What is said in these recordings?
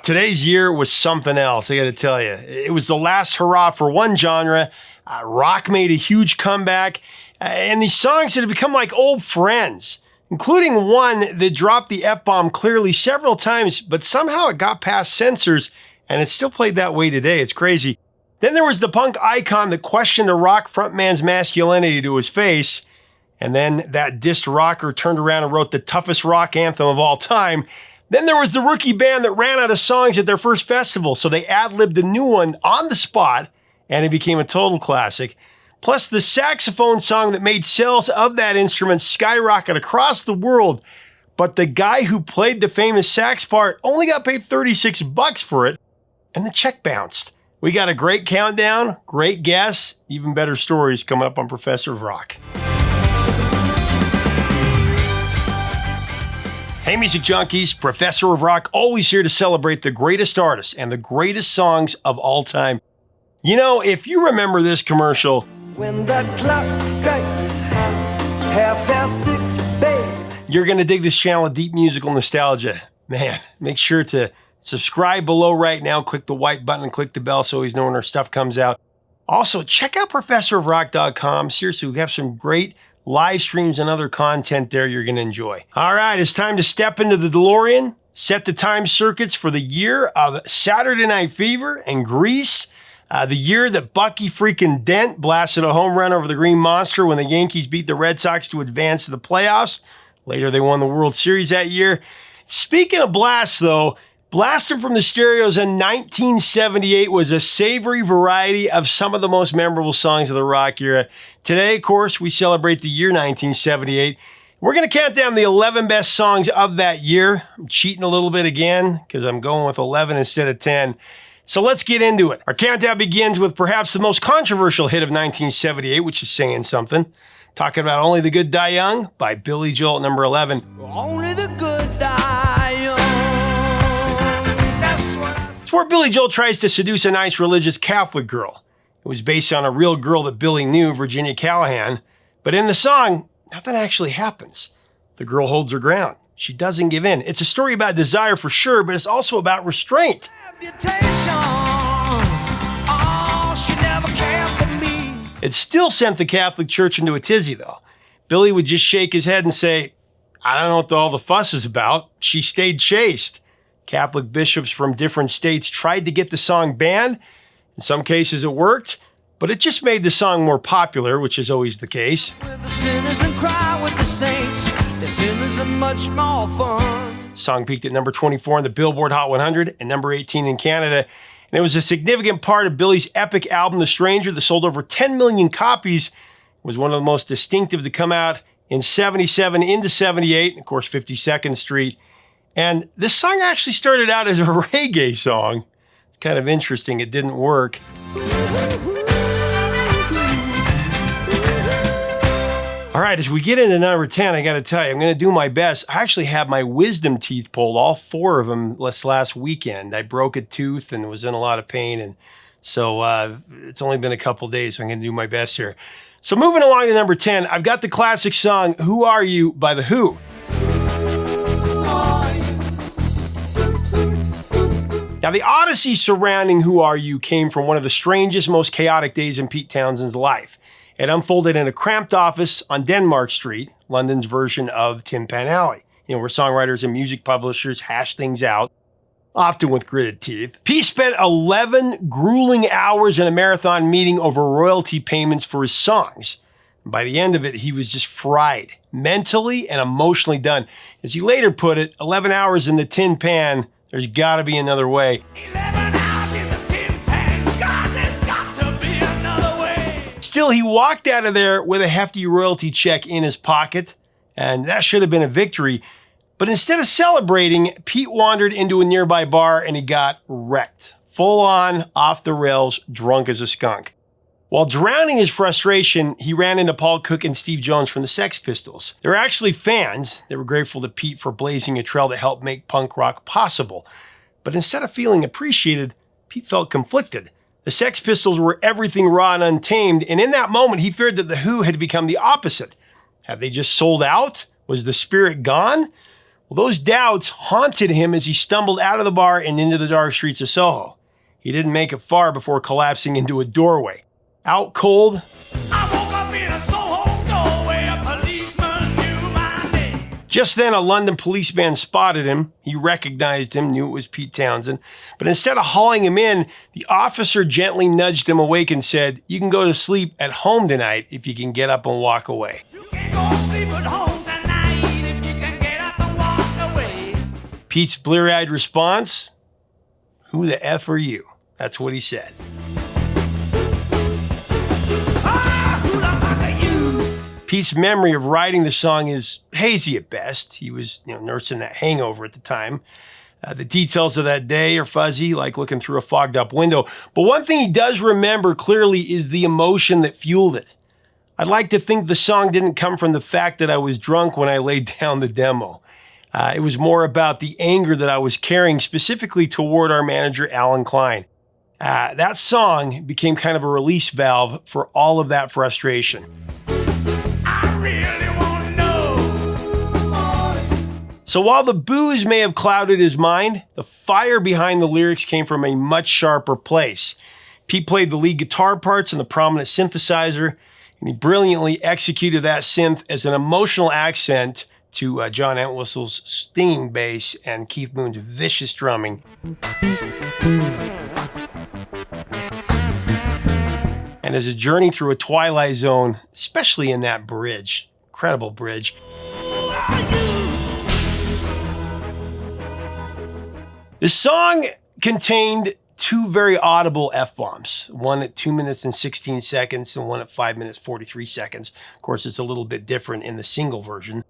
Today's year was something else, I gotta tell you. It was the last hurrah for one genre. Rock made a huge comeback, and these songs had become like old friends, including one that dropped the F-bomb clearly several times, but somehow it got past censors, and it's still played that way today. It's crazy. Then there was the punk icon that questioned a rock frontman's masculinity to his face, and then that dissed rocker turned around and wrote the toughest rock anthem of all time. Then there was the rookie band that ran out of songs at their first festival, so they ad-libbed a new one on the spot, and it became a total classic. Plus the saxophone song that made sales of that instrument skyrocket across the world, but the guy who played the famous sax part only got paid $36 for it, and the check bounced. We got a great countdown, great guests, even better stories coming up on Professor of Rock. Hey music junkies, Professor of Rock, always here to celebrate the greatest artists and the greatest songs of all time. You know, if you remember this commercial, when the clock strikes 6:30, babe, you're going to dig this channel of deep musical nostalgia. Man, make sure to subscribe below right now, click the white button and click the bell so you always know when our stuff comes out. Also, check out ProfessorofRock.com. Seriously, we have some great live streams and other content there you're going to enjoy. All right, it's time to step into the DeLorean, set the time circuits for the year of Saturday Night Fever and Grease, the year that Bucky freaking Dent blasted a home run over the Green Monster when the Yankees beat the Red Sox to advance to the playoffs. Later, they won the World Series that year. Speaking of blasts, though, blasted from the stereos in 1978 was a savory variety of some of the most memorable songs of the rock era. Today, of course, we celebrate the year 1978. We're going to count down the 11 best songs of that year. I'm cheating a little bit again because I'm going with 11 instead of 10. So let's get into it. Our countdown begins with perhaps the most controversial hit of 1978, which is saying something. Talking about Only the Good Die Young by Billy Joel at number 11. only the good die young. That's what I It's where Billy Joel tries to seduce a nice religious Catholic girl. It was based on a real girl that Billy knew, Virginia Callahan. But in the song, nothing actually happens. The girl holds her ground. She doesn't give in. It's a story about desire for sure, but it's also about restraint. reputation. Oh, she never cared for me. It still sent the Catholic Church into a tizzy, though. Billy would just shake his head and say, I don't know what all the fuss is about. She stayed chaste. Catholic bishops from different states tried to get the song banned. In some cases it worked, but it just made the song more popular, which is always the case. With the sinners and cry with the saints. The sinners are much more fun. Song peaked at number 24 on the Billboard Hot 100 and number 18 in Canada. And it was a significant part of Billy's epic album, The Stranger, that sold over 10 million copies. It was one of the most distinctive to come out in 77 into 78, and of course 52nd Street. And this song actually started out as a reggae song. It's kind of interesting, it didn't work. All right, as we get into number 10, I got to tell you, I'm going to do my best. I actually had my wisdom teeth pulled, all 4 of them, last weekend. I broke a tooth and was in a lot of pain, and so it's only been a couple days, so I'm going to do my best here. So moving along to number 10, I've got the classic song, Who Are You by The Who. Now, the odyssey surrounding Who Are You came from one of the strangest, most chaotic days in Pete Townshend's life. It unfolded in a cramped office on Denmark Street, London's version of Tin Pan Alley, where songwriters and music publishers hash things out, often with gritted teeth. Pete spent 11 grueling hours in a marathon meeting over royalty payments for his songs. By the end of it, he was just fried, mentally and emotionally done. As he later put it, 11 hours in the tin pan, there's got to be another way. 11 hours in the tin pan. God, there's got to be another way. Still, he walked out of there with a hefty royalty check in his pocket, and that should have been a victory. But instead of celebrating, Pete wandered into a nearby bar and he got wrecked. Full on, off the rails, drunk as a skunk. While drowning his frustration, he ran into Paul Cook and Steve Jones from the Sex Pistols. They were actually fans. They were grateful to Pete for blazing a trail that helped make punk rock possible. But instead of feeling appreciated, Pete felt conflicted. The Sex Pistols were everything raw and untamed, and in that moment, he feared that The Who had become the opposite. Had they just sold out? Was the spirit gone? Well, those doubts haunted him as he stumbled out of the bar and into the dark streets of Soho. He didn't make it far before collapsing into a doorway. Out cold, I woke up in a Soho doorway, a policeman knew my name. just then a London policeman spotted him. He recognized him, knew it was Pete Townsend. But instead of hauling him in, the officer gently nudged him awake and said, "You can go to sleep at home tonight if you can get up and walk away." You can go sleep at home tonight if you can get up and walk away. Pete's bleary-eyed response, "Who the F are you?" That's what he said. Ah, who the fuck are you? Pete's memory of writing the song is hazy at best. He was, nursing that hangover at the time. The details of that day are fuzzy, like looking through a fogged up window. But one thing he does remember clearly is the emotion that fueled it. I'd like to think the song didn't come from the fact that I was drunk when I laid down the demo. It was more about the anger that I was carrying, specifically toward our manager, Alan Klein. That song became kind of a release valve for all of that frustration. I really want to know. So while the booze may have clouded his mind, the fire behind the lyrics came from a much sharper place. Pete played the lead guitar parts and the prominent synthesizer, and he brilliantly executed that synth as an emotional accent to John Entwistle's stinging bass and Keith Moon's vicious drumming. And as a journey through a twilight zone, especially in that bridge, incredible bridge. The song contained two very audible F-bombs, one at 2 minutes and 16 seconds and one at 5 minutes 43 seconds. Of course, it's a little bit different in the single version.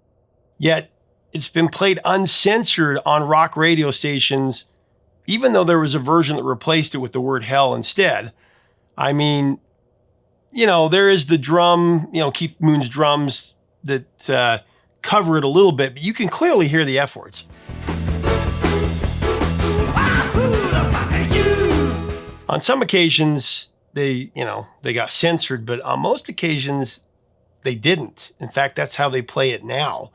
Yet, it's been played uncensored on rock radio stations, even though there was a version that replaced it with the word hell instead. I mean, there is the drum, Keith Moon's drums that cover it a little bit, but you can clearly hear the F words. On some occasions, they got censored, but on most occasions, they didn't. In fact, that's how they play it now.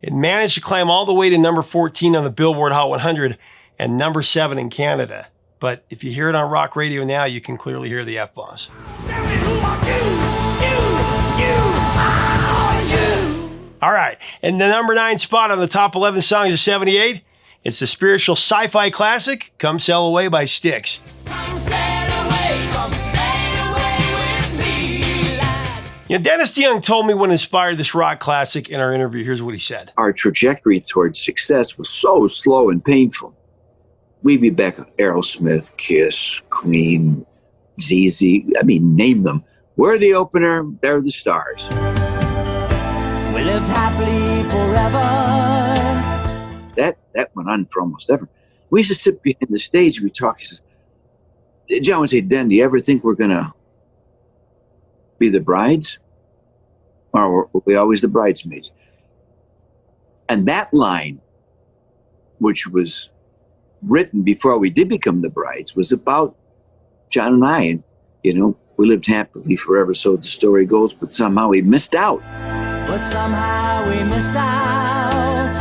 It managed to climb all the way to number 14 on the Billboard Hot 100 and number 7 in Canada. But if you hear it on rock radio now, you can clearly hear the F-bombs. Tell me who are you are you. All right, and the number 9 spot on the top 11 songs of 78, it's the spiritual sci-fi classic, Come Sail Away by Styx. Come sail away with me. Dennis DeYoung told me what inspired this rock classic in our interview. Here's what he said. Our trajectory towards success was so slow and painful. We'd be back on Aerosmith, Kiss, Queen, ZZ, name them. We're the opener, they're the stars. We lived happily forever. That went on for almost ever. We used to sit behind the stage, we talk, he says, John would say, Dan, do you ever think we're gonna be the brides? Or were we always the bridesmaids? And that line, which was written before we did become the brides, was about John and I. And, we lived happily forever, so the story goes, but somehow we missed out. But somehow we missed out.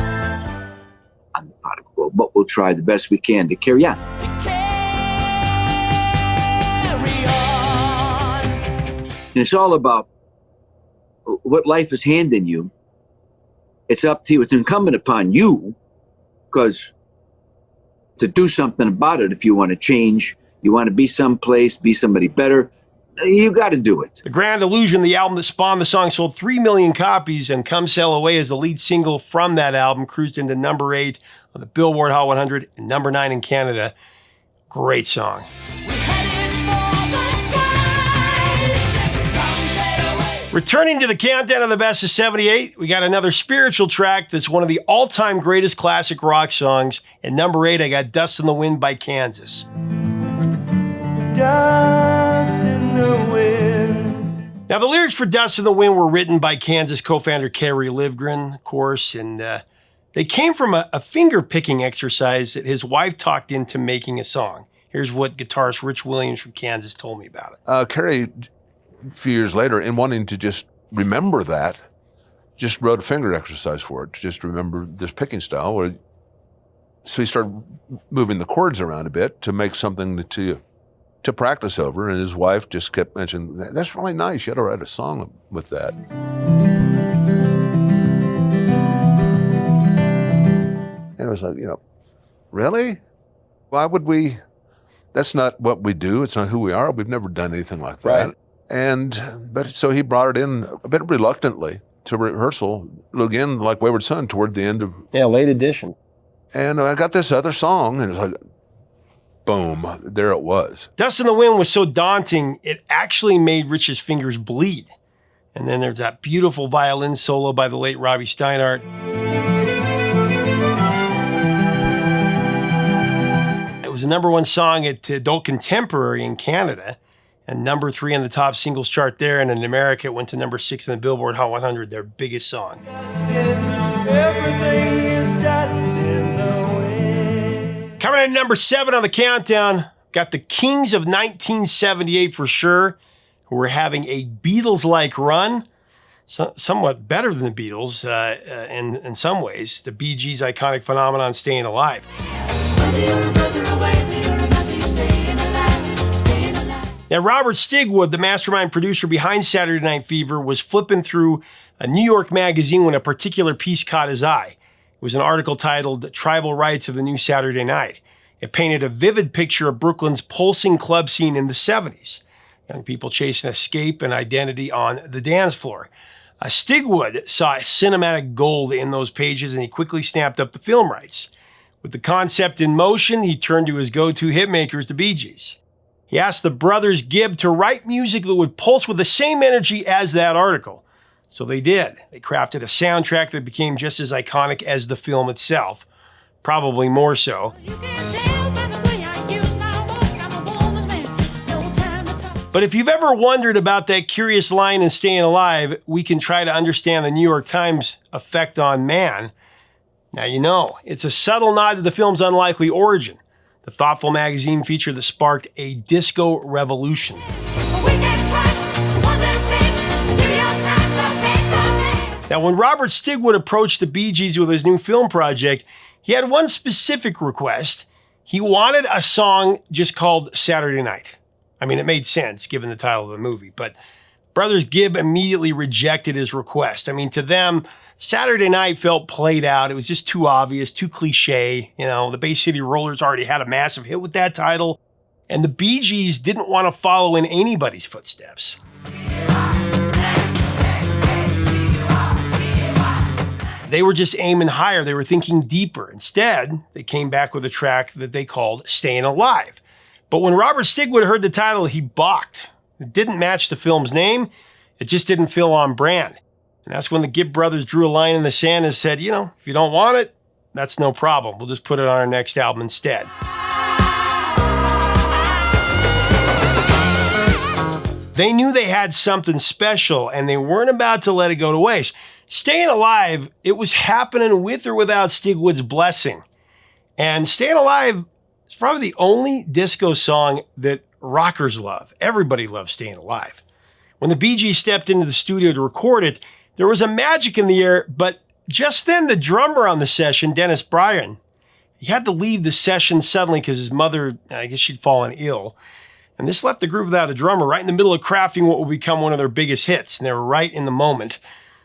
On the pot of gold, but we'll try the best we can to carry on. To carry on. And it's all about what life is handing you. It's up to you. It's incumbent upon you, because to do something about it, if you want to change, you want to be someplace, be somebody better, you got to do it. The Grand Illusion, the album that spawned the song, sold 3 million copies, and Come Sail Away as the lead single from that album cruised into number 8 on the Billboard Hot 100 and number 9 in Canada. Great song. Returning to the countdown of the best of 78, we got another spiritual track that's one of the all-time greatest classic rock songs. At number 8, I got Dust in the Wind by Kansas. Dust in the wind. Now, the lyrics for Dust in the Wind were written by Kansas co-founder Kerry Livgren, of course, and they came from a finger-picking exercise that his wife talked into making a song. Here's what guitarist Rich Williams from Kansas told me about it. Kerry, a few years later, in wanting to just remember that, just wrote a finger exercise for it to just remember this picking style. So he started moving the chords around a bit to make something to practice over, and his wife just kept mentioning, that's really nice, you ought to write a song with that. And it was like, really? Why would we? That's not what we do. It's not who we are. We've never done anything like that. Right. But so he brought it in a bit reluctantly to rehearsal, again, like Wayward Son, toward the end of... Yeah, late edition. And I got this other song, and it's like, boom, there it was. Dust in the Wind was so daunting, it actually made Rich's fingers bleed. And then there's that beautiful violin solo by the late Robbie Steinhardt. It was the #1 song at Adult Contemporary in Canada, and #3 on the top singles chart there, and in America it went to #6 in the Billboard Hot 100, their biggest song. Everything is dust in the wind. Coming in at #7 on the countdown, got the Kings of 1978 for sure, who were having a Beatles-like run, somewhat better than the Beatles in some ways. The Bee Gees' iconic phenomenon, Staying Alive. Now, Robert Stigwood, the mastermind producer behind Saturday Night Fever, was flipping through a New York magazine when a particular piece caught his eye. It was an article titled Tribal Rights of the New Saturday Night. It painted a vivid picture of Brooklyn's pulsing club scene in the 70s. Young people chasing escape and identity on the dance floor. Stigwood saw cinematic gold in those pages, and he quickly snapped up the film rights. With the concept in motion, he turned to his go-to hitmakers, the Bee Gees. He asked the brothers Gibb to write music that would pulse with the same energy as that article. So they did. They crafted a soundtrack that became just as iconic as the film itself, probably more so. But if you've ever wondered about that curious line in Staying Alive, we can try to understand the New York Times effect on man. Now you know, it's a subtle nod to the film's unlikely origin, the thoughtful magazine feature that sparked a disco revolution. Now, when Robert Stigwood approached the Bee Gees with his new film project, he had one specific request. He wanted a song just called Saturday Night. I mean, it made sense given the title of the movie, but Brothers Gibb immediately rejected his request. I mean, to them, Saturday Night felt played out. It was just too obvious, too cliche. The Bay City Rollers already had a massive hit with that title, and the Bee Gees didn't want to follow in anybody's footsteps. They were just aiming higher. They were thinking deeper. Instead, they came back with a track that they called Staying Alive. But when Robert Stigwood heard the title, he balked. It didn't match the film's name. It just didn't feel on brand. And that's when the Gibb brothers drew a line in the sand and said, if you don't want it, that's no problem. We'll just put it on our next album instead. They knew they had something special, and they weren't about to let it go to waste. Staying Alive, it was happening with or without Stigwood's blessing. And Staying Alive is probably the only disco song that rockers love. Everybody loves Staying Alive. When the Bee Gees stepped into the studio to record it, there was a magic in the air, but just then the drummer on the session, Dennis Bryan, he had to leave the session suddenly because his mother, I guess she'd fallen ill. And this left the group without a drummer right in the middle of crafting what would become one of their biggest hits. And they were right in the moment.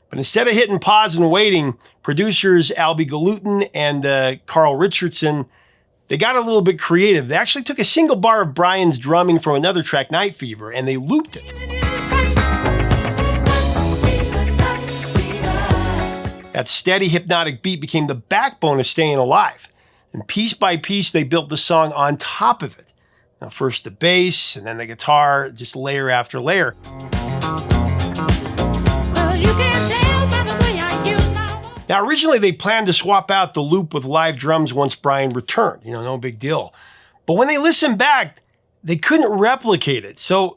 But instead of hitting pause and waiting, producers Albie Galutin and Carl Richardson, they got a little bit creative. They actually took a single bar of Bryan's drumming from another track, Night Fever, and they looped it. That steady, hypnotic beat became the backbone of Staying Alive. And piece by piece, they built the song on top of it. Now, first the bass, and then the guitar, just layer after layer. Now, originally, they planned to swap out the loop with live drums once Bryan returned. No big deal. But when they listened back, they couldn't replicate it. So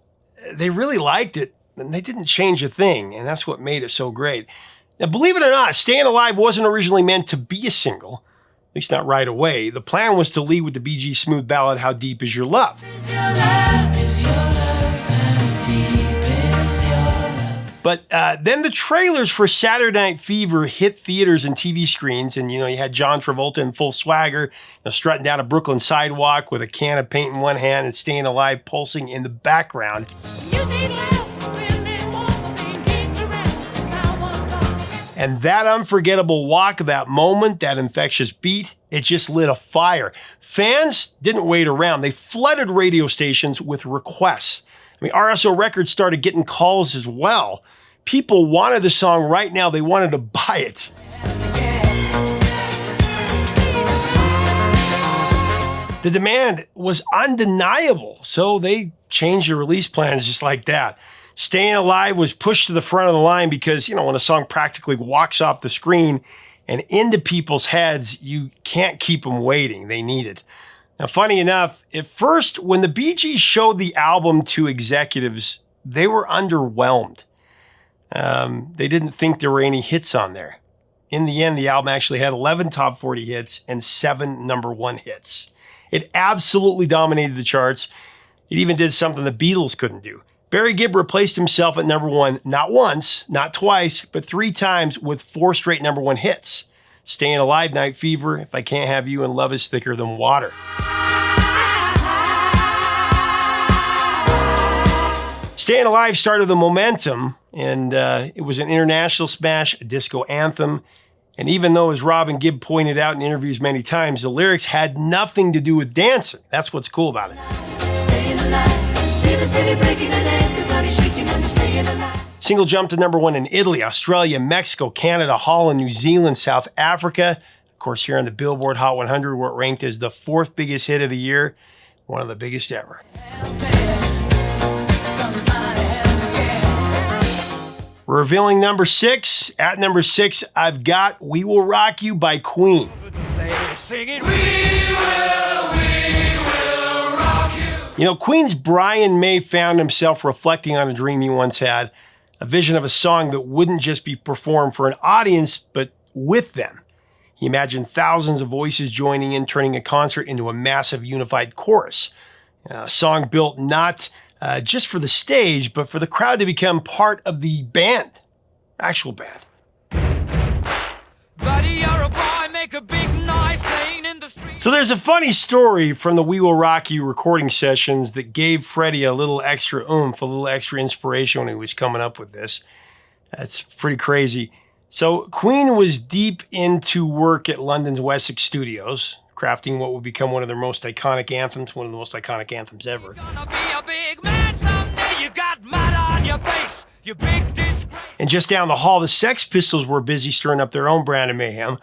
they really liked it, and they didn't change a thing, and that's what made it so great. Now, believe it or not, Staying Alive wasn't originally meant to be a single, at least not right away. The plan was to lead with the Bee Gees' smooth ballad, How Deep Is Your Love? But then the trailers for Saturday Night Fever hit theaters and TV screens, and you had John Travolta in full swagger, strutting down a Brooklyn sidewalk with a can of paint in one hand and Staying Alive pulsing in the background. And that unforgettable walk, that moment, that infectious beat, it just lit a fire. Fans didn't wait around. They flooded radio stations with requests. I mean, RSO Records started getting calls as well. People wanted the song right now. They wanted to buy it. The demand was undeniable, so they changed the release plans just like that. Staying Alive was pushed to the front of the line because, when a song practically walks off the screen and into people's heads, you can't keep them waiting. They need it. Now, funny enough, at first, when the Bee Gees showed the album to executives, they were underwhelmed. They didn't think there were any hits on there. In the end, the album actually had 11 top 40 hits and 7 number 1 hits. It absolutely dominated the charts. It even did something the Beatles couldn't do. Barry Gibb replaced himself at number 1, not once, not twice, but 3 times with 4 straight number 1 hits. Staying Alive, Night Fever, If I Can't Have You, and Love is Thicker Than Water. Staying Alive started the momentum, and it was an international smash, a disco anthem. And even though, as Robin Gibb pointed out in interviews many times, the lyrics had nothing to do with dancing. That's what's cool about it. Staying alive. Single jumped to number 1 in Italy, Australia, Mexico, Canada, Holland, New Zealand, South Africa. Of course, here on the Billboard Hot 100, where it ranked as the 4th biggest hit of the year, one of the biggest ever. We're revealing number 6. At number 6, I've got We Will Rock You by Queen. Queen's Brian May found himself reflecting on a dream he once had, a vision of a song that wouldn't just be performed for an audience, but with them. He imagined thousands of voices joining in, turning a concert into a massive unified chorus. A song built not just for the stage, but for the crowd to become part of the band, actual band. Buddy, you're a boy, make a big noise playing in the street. So there's a funny story from the We Will Rock You recording sessions that gave Freddie a little extra oomph, a little extra inspiration when he was coming up with this. That's pretty crazy. So Queen was deep into work at London's Wessex Studios, crafting what would become one of their most iconic anthems, one of the most iconic anthems ever. Gonna be a big man someday, you got mud on your face, you big disgrace. And just down the hall, the Sex Pistols were busy stirring up their own brand of mayhem.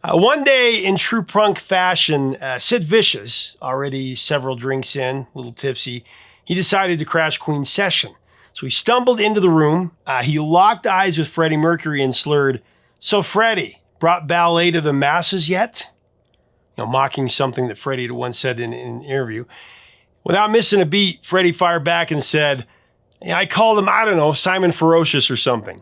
One day, in true punk fashion, Sid Vicious, already several drinks in, a little tipsy, he decided to crash Queen's session. So he stumbled into the room, he locked eyes with Freddie Mercury and slurred, "So Freddie, brought ballet to the masses yet?" Mocking something that Freddie had once said in an interview. Without missing a beat, Freddie fired back and said, "I called him, I don't know, Simon Ferocious or something."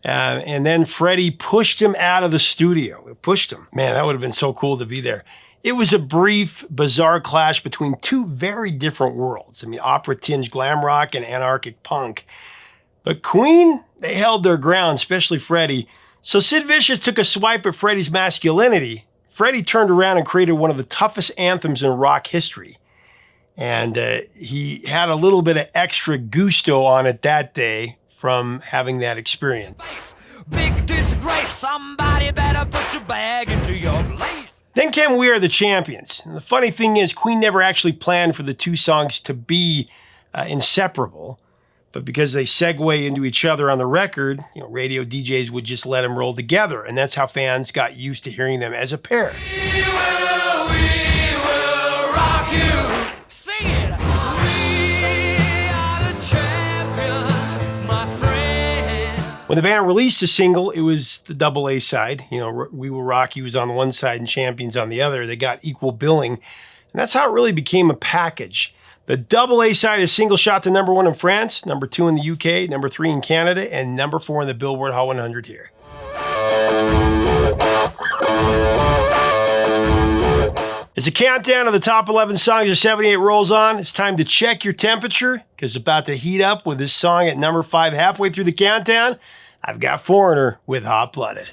And then Freddie pushed him out of the studio. It pushed him. Man, that would have been so cool to be there. It was a brief, bizarre clash between 2 very different worlds. Opera-tinged glam rock and anarchic punk. But Queen, they held their ground, especially Freddie. So Sid Vicious took a swipe at Freddie's masculinity. Freddie turned around and created one of the toughest anthems in rock history. And he had a little bit of extra gusto on it that day from having that experience. Big disgrace, somebody better put your bag into your place. Then came We Are the Champions. And the funny thing is, Queen never actually planned for the 2 songs to be inseparable. But because they segue into each other on the record, radio DJs would just let them roll together. And that's how fans got used to hearing them as a pair. We will rock you. Sing it. We are the champions, my friend. When the band released a single, it was the double A side. We Will Rock You was on one side and Champions on the other. They got equal billing. And that's how it really became a package. The double A side is single shot to number 1 in France, number 2 in the UK, number 3 in Canada, and number 4 in the Billboard Hot 100 here. As the countdown of the top 11 songs of 78 rolls on, it's time to check your temperature, because it's about to heat up with this song at number 5 halfway through the countdown. I've got Foreigner with Hot Blooded.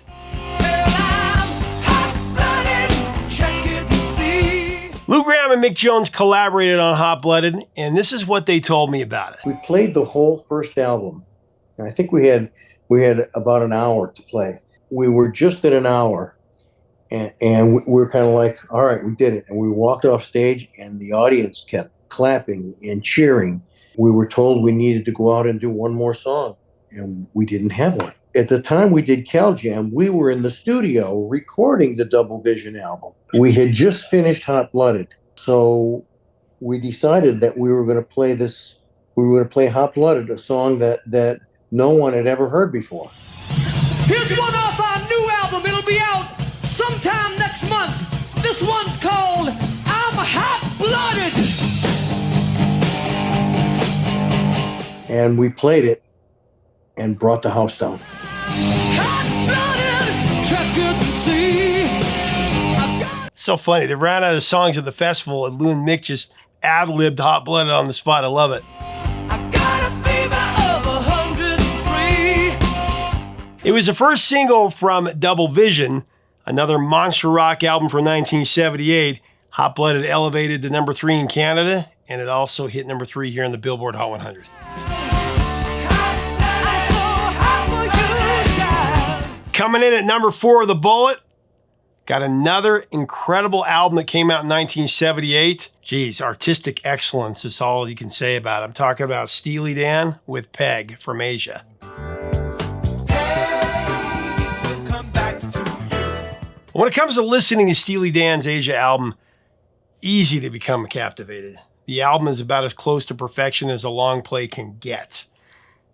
Lou Gramm and Mick Jones collaborated on Hot Blooded, and this is what they told me about it. We played the whole first album. And I think we had about an hour to play. We were just at an hour. And we were kind of like, all right, we did it. And we walked off stage, and the audience kept clapping and cheering. We were told we needed to go out and do one more song, and we didn't have one. At the time we did Cal Jam, we were in the studio recording the Double Vision album. We had just finished Hot Blooded. So we decided that we were going to play this. We were going to play Hot Blooded, a song that no one had ever heard before. Here's one off our new album. It'll be out sometime next month. This one's called I'm Hot-Blooded. And we played it and brought the house down. Hot-Blooded, check it and see. So funny. They ran out of songs at the festival, and Lou and Mick just ad-libbed Hot Blooded on the spot. I love it. I got a fever of 103. It was the first single from Double Vision, another monster rock album from 1978. Hot Blooded elevated to number 3 in Canada, and it also hit number 3 here on the Billboard Hot 100. Coming in at number 4 of the Bullet, got another incredible album that came out in 1978. Geez, artistic excellence is all you can say about it. I'm talking about Steely Dan with Peg from Asia. When it comes to listening to Steely Dan's Asia album, easy to become captivated. The album is about as close to perfection as a long play can get.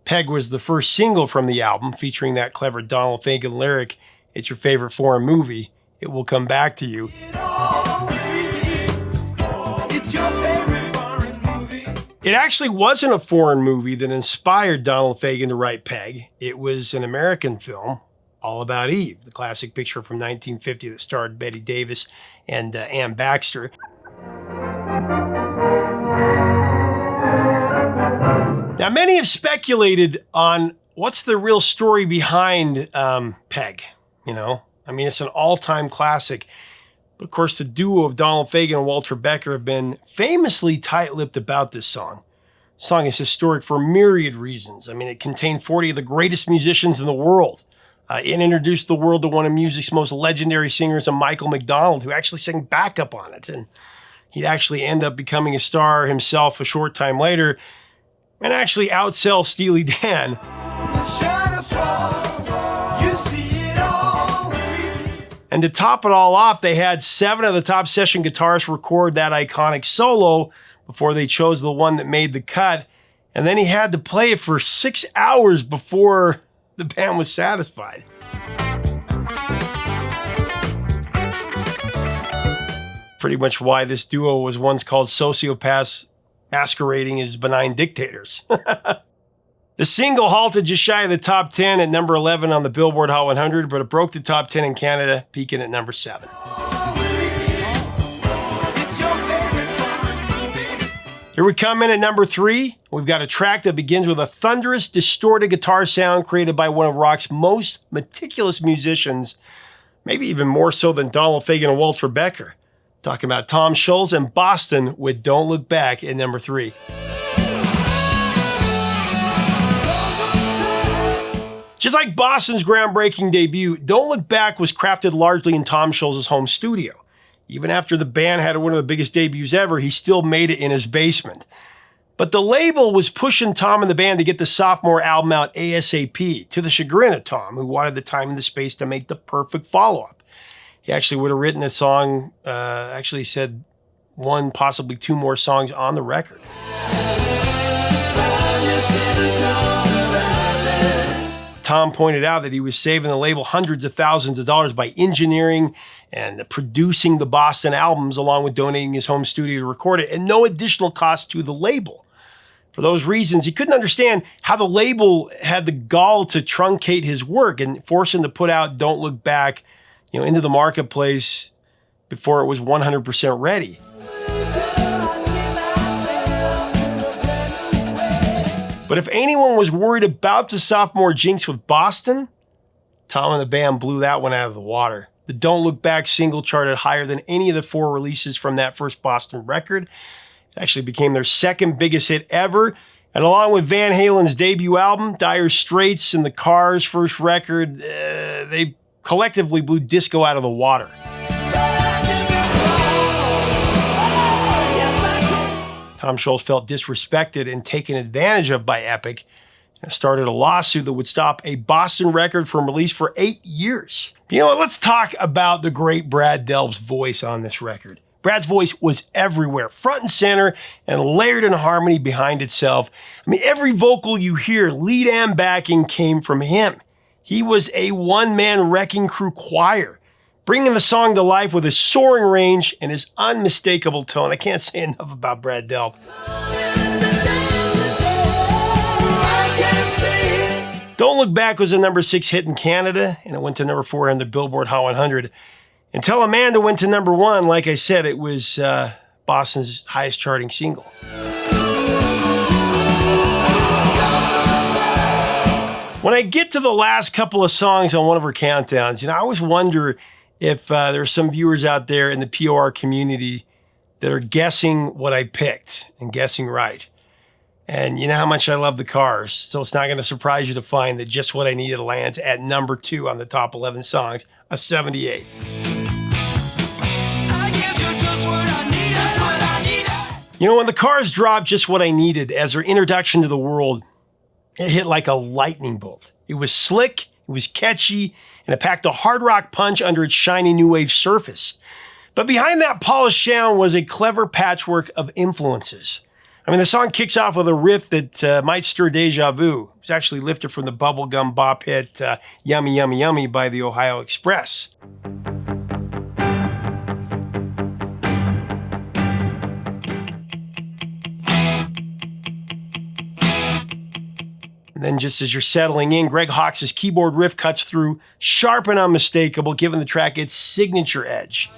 Peg was the first single from the album, featuring that clever Donald Fagen lyric, "It's your favorite foreign movie. It will come back to you." It actually wasn't a foreign movie that inspired Donald Fagen to write Peg. It was an American film, All About Eve, the classic picture from 1950 that starred Bette Davis and Ann Baxter. Now, many have speculated on what's the real story behind Peg, you know? I mean, it's an all-time classic. But of course, the duo of Donald Fagen and Walter Becker have been famously tight-lipped about this song. The song is historic for myriad reasons. I mean, it contained 40 of the greatest musicians in the world. It introduced the world to one of music's most legendary singers, Michael McDonald, who actually sang backup on it. And he'd actually end up becoming a star himself a short time later and actually outsell Steely Dan. And to top it all off, they had 7 of the top session guitarists record that iconic solo before they chose the one that made the cut. And then he had to play it for 6 hours before the band was satisfied. Pretty much why this duo was once called sociopaths masquerading as benign dictators. The single halted just shy of the top 10 at number 11 on the Billboard Hot 100, but it broke the top 10 in Canada, peaking at number 7. Here we come in at number 3. We've got a track that begins with a thunderous, distorted guitar sound created by one of rock's most meticulous musicians, maybe even more so than Donald Fagen and Walter Becker. Talking about Tom Scholz and Boston with Don't Look Back at number 3. Just like Boston's groundbreaking debut, Don't Look Back was crafted largely in Tom Scholz's home studio. Even after the band had one of the biggest debuts ever, he still made it in his basement. But the label was pushing Tom and the band to get the sophomore album out ASAP, to the chagrin of Tom, who wanted the time and the space to make the perfect follow-up. He actually would have written a song, actually said 1, possibly 2 more songs on the record. Tom pointed out that he was saving the label hundreds of thousands of dollars by engineering and producing the Boston albums, along with donating his home studio to record it, and no additional cost to the label. For those reasons, he couldn't understand how the label had the gall to truncate his work and force him to put out Don't Look Back, into the marketplace, before it was 100% ready. But if anyone was worried about the sophomore jinx with Boston, Tom and the band blew that one out of the water. The Don't Look Back single charted higher than any of the 4 releases from that first Boston record. It actually became their second biggest hit ever. And along with Van Halen's debut album, Dire Straits, and the Cars' first record, they collectively blew disco out of the water. Tom Scholz felt disrespected and taken advantage of by Epic and started a lawsuit that would stop a Boston record from release for 8 years. You know what? Let's talk about the great Brad Delp's voice on this record. Brad's voice was everywhere, front and center, and layered in harmony behind itself. I mean, every vocal you hear, lead and backing, came from him. He was a one-man wrecking crew choir, bringing the song to life with his soaring range and his unmistakable tone. I can't say enough about Brad Delp. Don't Look Back was a number 6 hit in Canada, and it went to number 4 on the Billboard Hot 100. Until Amanda went to number 1, like I said, it was Boston's highest charting single. When I get to the last couple of songs on one of her countdowns, I always wonder if there are some viewers out there in the POR community that are guessing what I picked and guessing right. And you know how much I love the Cars, so it's not going to surprise you to find that Just What I Needed lands at number 2 on the top 11 songs, a 78. When the Cars dropped Just What I Needed as their introduction to the world, it hit like a lightning bolt. It was slick, it was catchy, and it packed a hard rock punch under its shiny new wave surface. But behind that polished sound was a clever patchwork of influences. The song kicks off with a riff that might stir deja vu. It was actually lifted from the bubblegum bop hit Yummy Yummy Yummy by the Ohio Express. And then just as you're settling in, Greg Hawkes' keyboard riff cuts through, sharp and unmistakable, giving the track its signature edge.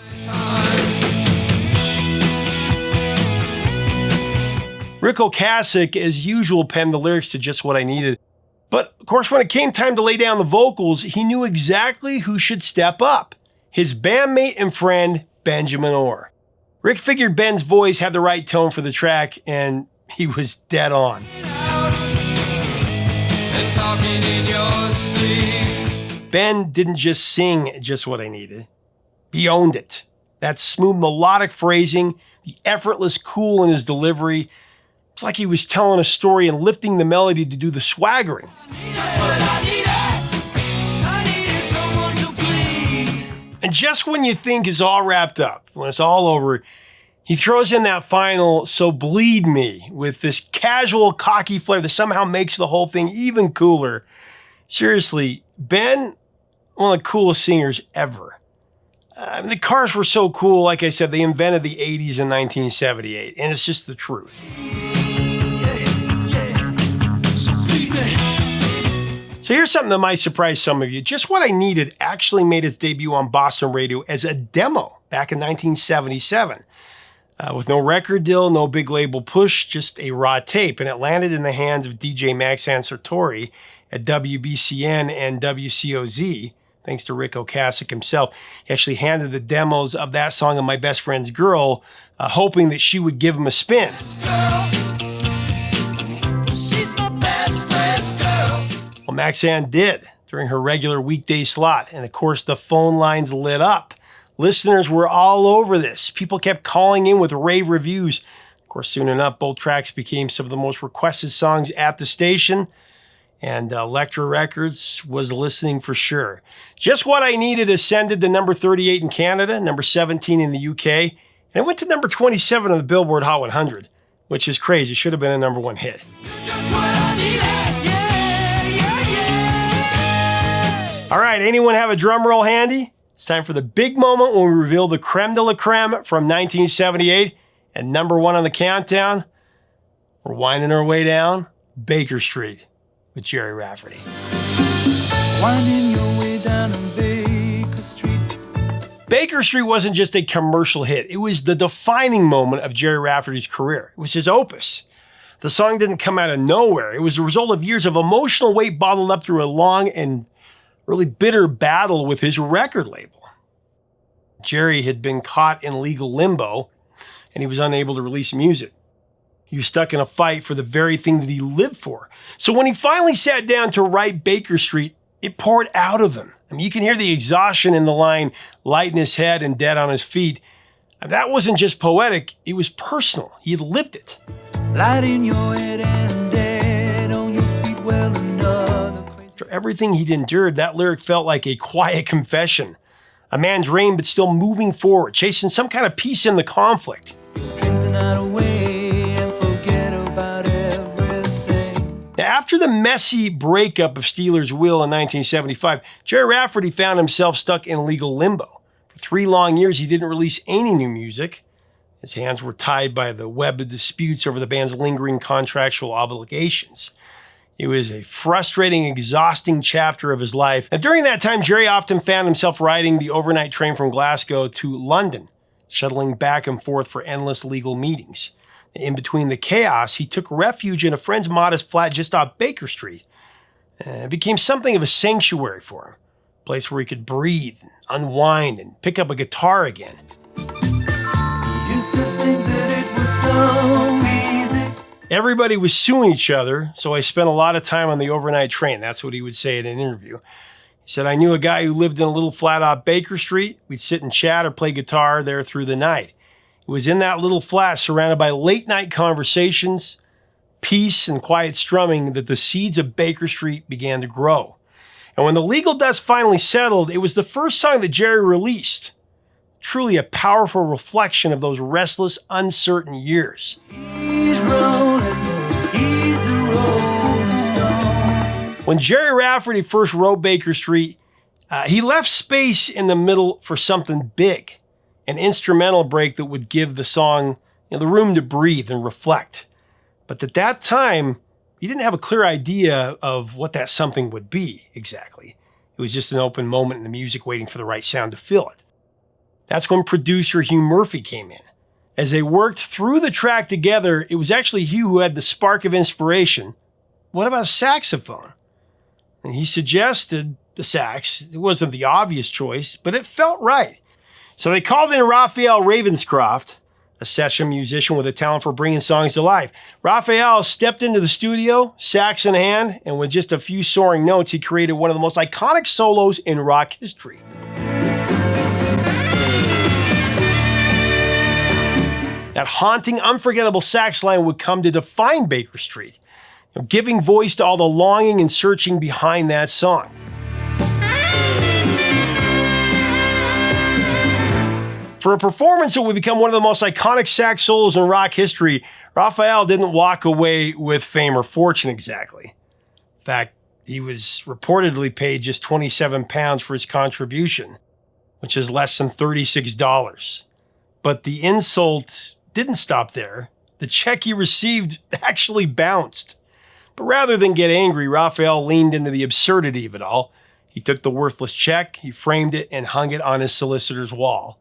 Rick Ocasek, as usual, penned the lyrics to Just What I Needed. But, of course, when it came time to lay down the vocals, he knew exactly who should step up. His bandmate and friend, Benjamin Orr. Rick figured Ben's voice had the right tone for the track, and he was dead on. Ben didn't just sing Just What I Needed. He owned it. That smooth melodic phrasing, the effortless cool in his delivery. It's like he was telling a story and lifting the melody to do the swaggering. And just when you think it's all wrapped up, when it's all over, he throws in that final "So Bleed Me" with this casual, cocky flair that somehow makes the whole thing even cooler. Seriously, Ben, one of the coolest singers ever. The Cars were so cool, like I said, they invented the 80s in 1978, and it's just the truth. So here's something that might surprise some of you. Just What I Needed actually made its debut on Boston radio as a demo back in 1977. With no record deal, no big label push, just a raw tape, and it landed in the hands of DJ Max Ansartori at WBCN and WCOZ, thanks to Rick Ocasek himself. He actually handed the demos of that song and My Best Friend's Girl, hoping that she would give him a spin. Well, Maxanne did during her regular weekday slot, and of course the phone lines lit up. Listeners were all over this. People kept calling in with rave reviews. Of course, soon enough, both tracks became some of the most requested songs at the station, and Elektra Records was listening for sure. Just What I Needed ascended to number 38 in Canada, number 17 in the UK, and it went to number 27 on the Billboard Hot 100, which is crazy. It should have been a number 1 hit. All right, anyone have a drum roll handy? It's time for the big moment when we reveal the creme de la creme from 1978 and number 1 on the countdown. We're winding our way down Baker Street with Gerry Rafferty. Winding your way down on Baker Street. Baker Street wasn't just a commercial hit. It was the defining moment of Gerry Rafferty's career. It was his opus. The song didn't come out of nowhere. It was the result of years of emotional weight bottled up through a long and really bitter battle with his record label. Gerry had been caught in legal limbo, and he was unable to release music. He was stuck in a fight for the very thing that he lived for. So when he finally sat down to write Baker Street, it poured out of him. I mean, you can hear the exhaustion in the line, light in his head and dead on his feet. And that wasn't just poetic, it was personal. He had lived it. Light in your head and dead on your feet, well, another crazy. After everything he'd endured, that lyric felt like a quiet confession. A man drained but still moving forward, chasing some kind of peace in the conflict. Drink the night away and forget about everything. Now, after the messy breakup of Steeler's Wheel in 1975, Gerry Rafferty found himself stuck in legal limbo. For 3 long years, he didn't release any new music. His hands were tied by the web of disputes over the band's lingering contractual obligations. It was a frustrating, exhausting chapter of his life. And during that time, Gerry often found himself riding the overnight train from Glasgow to London, shuttling back and forth for endless legal meetings. In between the chaos, he took refuge in a friend's modest flat just off Baker Street. It became something of a sanctuary for him, a place where he could breathe, unwind, and pick up a guitar again. Used to think that it was so easy. Everybody was suing each other, so I spent a lot of time on the overnight train. That's what he would say in an interview. He said, I knew a guy who lived in a little flat off Baker Street. We'd sit and chat or play guitar there through the night. It was in that little flat, surrounded by late-night conversations, peace, and quiet strumming, that the seeds of Baker Street began to grow. And when the legal dust finally settled, it was the first song that Gerry released. Truly a powerful reflection of those restless, uncertain years. He's rolling, he's the rolling stone. When Gerry Rafferty first wrote Baker Street, he left space in the middle for something big, an instrumental break that would give the song the room to breathe and reflect. But at that time, he didn't have a clear idea of what that something would be exactly. It was just an open moment in the music waiting for the right sound to fill it. That's when producer Hugh Murphy came in. As they worked through the track together, it was actually Hugh who had the spark of inspiration. What about saxophone? And he suggested the sax. It wasn't the obvious choice, but it felt right. So they called in Raphael Ravenscroft, a session musician with a talent for bringing songs to life. Raphael stepped into the studio, sax in hand, and with just a few soaring notes, he created one of the most iconic solos in rock history. That haunting, unforgettable sax line would come to define Baker Street, giving voice to all the longing and searching behind that song. For a performance that would become one of the most iconic sax solos in rock history, Raphael didn't walk away with fame or fortune exactly. In fact, he was reportedly paid just £27 for his contribution, which is less than $36. But the insult didn't stop there. The check he received actually bounced. But rather than get angry, Raphael leaned into the absurdity of it all. He took the worthless check, he framed it, and hung it on his solicitor's wall.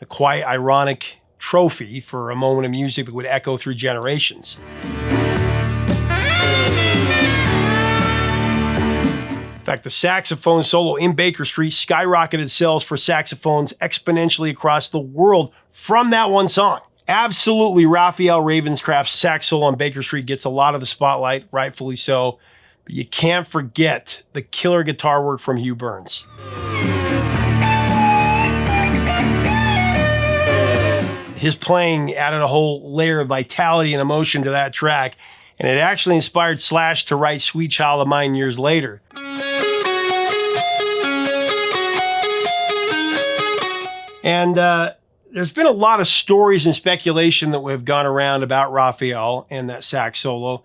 A quiet, ironic trophy for a moment of music that would echo through generations. In fact, the saxophone solo in Baker Street skyrocketed sales for saxophones exponentially across the world from that one song. Absolutely, Raphael Ravenscroft's sax solo on Baker Street gets a lot of the spotlight, rightfully so, but you can't forget the killer guitar work from Hugh Burns. His playing added a whole layer of vitality and emotion to that track, and it actually inspired Slash to write Sweet Child of Mine years later. And there's been a lot of stories and speculation that have gone around about Raphael and that sax solo,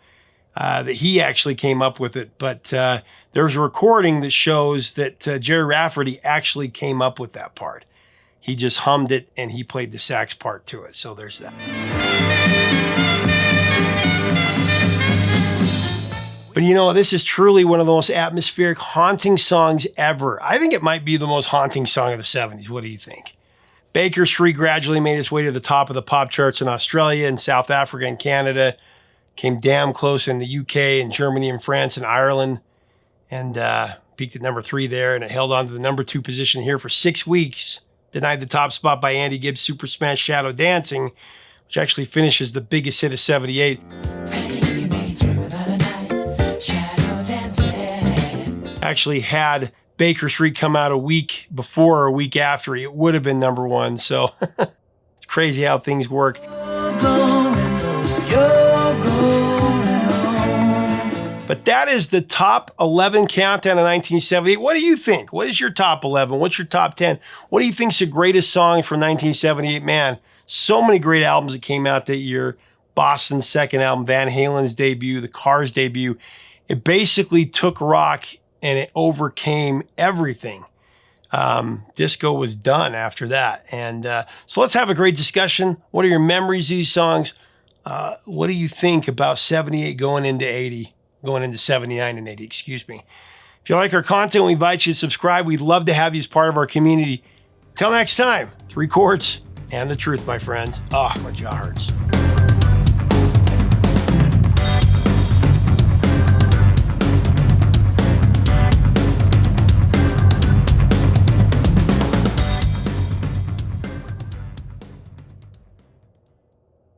that he actually came up with it. But there's a recording that shows that Gerry Rafferty actually came up with that part. He just hummed it and he played the sax part to it. So there's that. But this is truly one of the most atmospheric, haunting songs ever. I think it might be the most haunting song of the 70s. What do you think? Baker Street gradually made its way to the top of the pop charts in Australia and South Africa and Canada. Came damn close in the UK and Germany and France and Ireland. And peaked at number 3 there. And it held on to the number 2 position here for 6 weeks. Denied the top spot by Andy Gibbs' Super Smash Shadow Dancing, which actually finishes the biggest hit of 78. Actually had Baker Street come out a week before or a week after, it would have been number 1. So it's crazy how things work. But that is the top 11 countdown of 1978. What do you think? What is your top 11? What's your top 10? What do you think is the greatest song from 1978? Man, so many great albums that came out that year. Boston's second album, Van Halen's debut, The Cars' debut. It basically took rock and it overcame everything. Disco was done after that. And so let's have a great discussion. What are your memories of these songs? What do you think about 78 going into 80? Going into 79 and 80, excuse me. If you like our content, we invite you to subscribe. We'd love to have you as part of our community. Till next time, 3 chords and the truth, my friends. Oh, my jaw hurts.